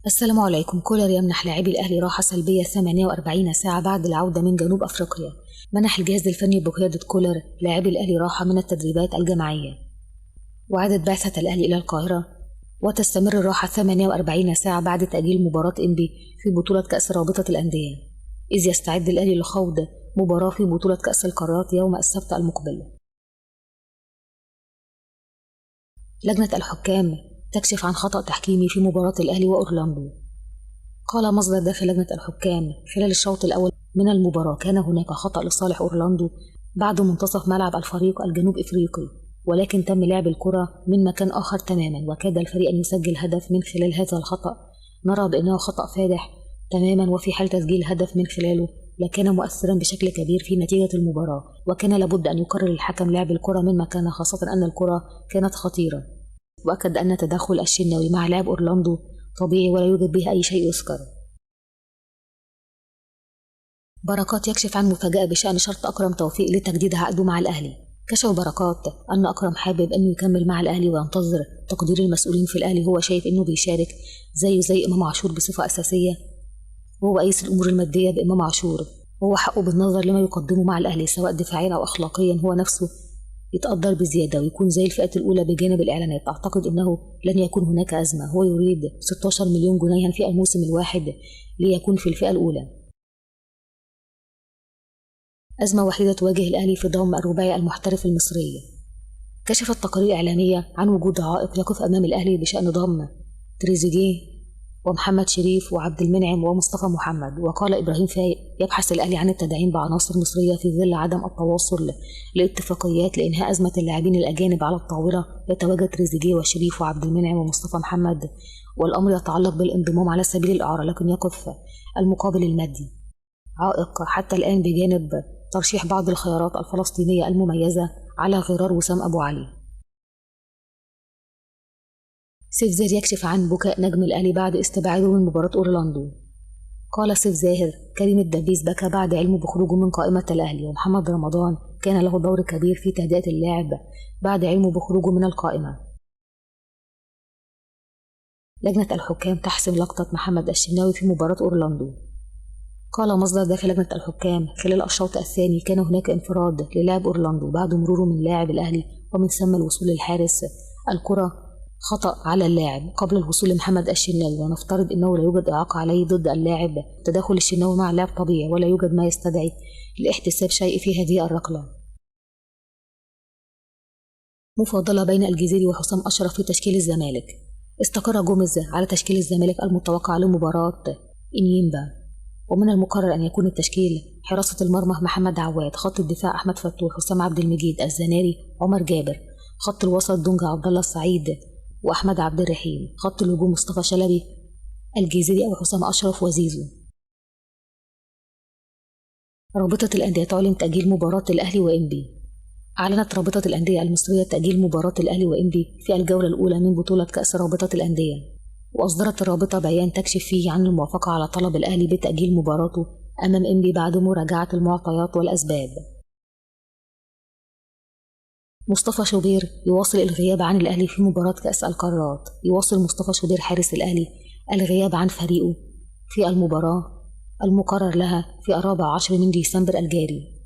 السلام عليكم. كولر يمنح لاعبي الأهلي راحة سلبية 48 ساعة بعد العودة من جنوب أفريقيا. منح الجهاز الفني بقيادة كولر لاعبي الأهلي راحة من التدريبات الجماعية. وعادت بعثة الأهلي إلى القاهرة، وتستمر الراحة 48 ساعة بعد تأجيل مباراة إنبي في بطولة كأس رابطة الأندية، إذ يستعد الأهلي لخوض مباراة في بطولة كأس القارات يوم السبت المقبل. لجنة الحكام تكشف عن خطأ تحكيمي في مباراة الأهلي وأورلاندو. قال مصدر داخل لجنة الحكام خلال الشوط الأول من المباراة كان هناك خطأ لصالح أورلاندو بعد منتصف ملعب الفريق الجنوب إفريقي، ولكن تم لعب الكرة من مكان آخر تماما، وكاد الفريق أن يسجل هدف من خلال هذا الخطأ. نرى بأنه خطأ فادح تماما، وفي حال تسجيل هدف من خلاله لكان مؤثرا بشكل كبير في نتيجة المباراة، وكان لابد أن يقرر الحكم لعب الكرة من مكانها، خاصة أن الكرة كانت خطيرة. وأكد أن تدخل الشناوي مع لاعب أورلاندو طبيعي ولا يوجد به أي شيء يذكر. بركات يكشف عن مفاجأة بشأن شرط أكرم توفيق لتجديد عقده مع الأهلي. كشف بركات أن أكرم حابب أنه يكمل مع الأهلي وينتظر تقدير المسؤولين في الأهلي. هو شايف أنه بيشارك زي إمام عاشور بصفة أساسية، وهو قيس الأمور المادية بإمام عاشور، وهو حقه بالنظر لما يقدمه مع الأهلي سواء دفاعيا أو أخلاقيا هو نفسه يتقدر بزيادة ويكون زي الفئة الأولى بجانب الإعلانات. أعتقد أنه لن يكون هناك أزمة. هو يريد 16 مليون جنيها في الموسم الواحد ليكون في الفئة الأولى. أزمة وحيدة تواجه الأهلي في ضم الرباعي المحترف المصري. كشفت تقارير إعلامية عن وجود عائق يقف أمام الأهلي بشأن ضم تريزيجيه ومحمد شريف وعبد المنعم ومصطفى محمد. وقال إبراهيم فايق يبحث الأهلي عن التدعيم بعناصر مصرية في ظل عدم التواصل لاتفاقيات لإنهاء أزمة اللاعبين الأجانب على الطاولة. يتواجد تريزيجيه وشريف وعبد المنعم ومصطفى محمد، والأمر يتعلق بالانضمام على سبيل الإعارة، لكن يقف المقابل المادي عائق حتى الآن بجانب ترشيح بعض الخيارات الفلسطينية المميزة على غرار وسام أبو علي. سيف زاهر يكشف عن بكاء نجم الأهلي بعد استبعاده من مباراة أورلاندو. قال سيف زاهر كريم الدبيس بكى بعد علمه بخروجه من قائمة الأهلي، ومحمد رمضان كان له دور كبير في تهدئة اللاعب بعد علمه بخروجه من القائمة. لجنة الحكام تحسم لقطة محمد الشناوي في مباراة أورلاندو. قال مصدر داخل لجنة الحكام خلال الشوط الثاني كان هناك انفراد للاعب أورلاندو بعد مروره من لاعب الأهلي، ومن ثم الوصول للحارس الكرة خطأ على اللاعب قبل الوصول لمحمد الشناوي، ونفترض أنه لا يوجد إعاقة عليه ضد اللاعب. تدخل الشناوي مع اللاعب طبيعي ولا يوجد ما يستدعي لاحتساب شيء في هذه الركلة. مفاضلة بين الجزيري وحسام أشرف في تشكيل الزمالك. استقر جوميز على تشكيل الزمالك المتوقع لمباراة إنيمبا، ومن المقرر أن يكون التشكيل: حراسة المرمى محمد عواد، خط الدفاع أحمد فتوح، حسام عبد المجيد، الزناري، عمر جابر، خط الوسط دونجا عبد الله السعيد وأحمد عبد الرحيم، خط الهجوم مصطفى شلبي، الجزيري أو حسام أشرف وزيزو. رابطة الأندية تعلن تأجيل مباراة الأهلي وإنبي. أعلنت رابطة الأندية المصرية تأجيل مباراة الأهلي وإنبي في الجولة الأولى من بطولة كأس رابطة الأندية، وأصدرت الرابطة بيان تكشف فيه عن الموافقة على طلب الأهلي بتأجيل مباراته أمام إنبي بعد مراجعة المعطيات والأسباب. مصطفى شوبير يواصل الغياب عن الأهلي في مباراة كأس القارات. يواصل مصطفى شوبير حارس الأهلي الغياب عن فريقه في المباراة المقرر لها في 14 من ديسمبر الجاري.